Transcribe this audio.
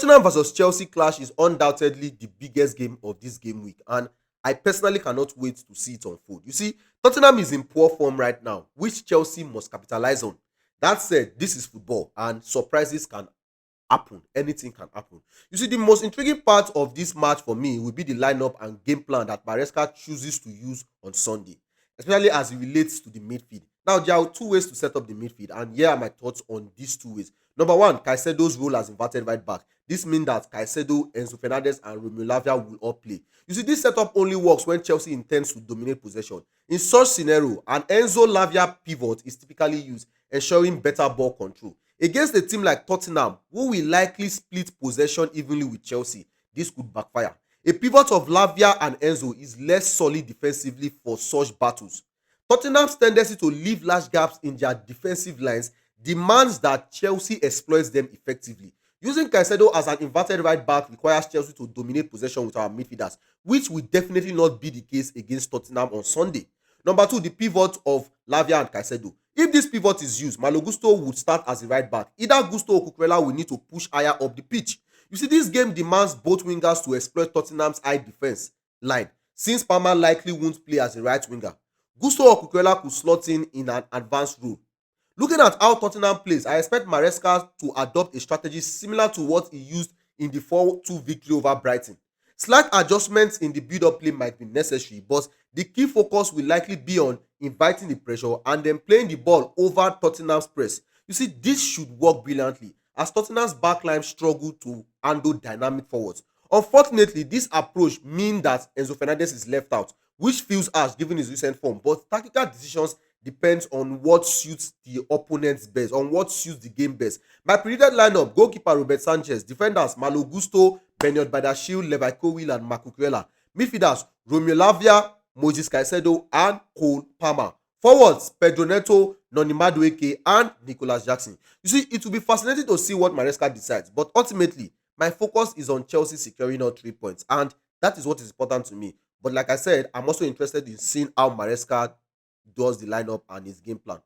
Tottenham versus Chelsea clash is undoubtedly the biggest game of this game week, and I personally cannot wait to see it unfold. You see, Tottenham is in poor form right now, which Chelsea must capitalize on. That said, this is football, and surprises can happen. Anything can happen. You see, the most intriguing part of this match for me will be the lineup and game plan that Maresca chooses to use on Sunday, especially as it relates to the midfield. Now, there are two ways to set up the midfield, and here are my thoughts on these two ways. Number one, Caicedo's role as inverted right back. This means that Caicedo, Enzo Fernandez, and Romeo Lavia will all play. You see, this setup only works when Chelsea intends to dominate possession. In such scenario, an Enzo Lavia pivot is typically used, ensuring better ball control. Against a team like Tottenham, who will likely split possession evenly with Chelsea, this could backfire. A pivot of Lavia and Enzo is less solid defensively for such battles. Tottenham's tendency to leave large gaps in their defensive lines demands that Chelsea exploits them effectively. Using Caicedo as an inverted right back requires Chelsea to dominate possession with our midfielders, which will definitely not be the case against Tottenham on Sunday. Number two, the pivot of Lavia and Caicedo. If this pivot is used, Malo Gusto would start as a right back. Either Gusto or Cucurella will need to push higher up the pitch. You see, this game demands both wingers to exploit Tottenham's high defense line, since Palmer likely won't play as a right winger. Gusto or Cucurella could slot in an advanced role. Looking at how Tottenham plays, I expect Maresca to adopt a strategy similar to what he used in the 4-2 victory over Brighton. Slight adjustments in the build-up play might be necessary, but the key focus will likely be on inviting the pressure and then playing the ball over Tottenham's press. You see, this should work brilliantly as Tottenham's backline struggle to handle dynamic forwards. Unfortunately, this approach means that Enzo Fernandez is left out, which feels harsh given his recent form, but tactical decisions depends on what suits the opponent's best, on what suits the game best. My predicted lineup: goalkeeper Robert Sanchez, defenders Malo Gusto, Bernard Badashil, Levi Colwill, and Marco Cucurella. Midfielders Romeo Lavia, Moses Caicedo, and Cole Palmer. Forwards Pedro Neto, Noni Madueke, and Nicholas Jackson. You see, it will be fascinating to see what Maresca decides, but ultimately, my focus is on Chelsea securing all 3 points, and that is what is important to me. But like I said, I'm also interested in seeing how Maresca does the lineup and his game plan.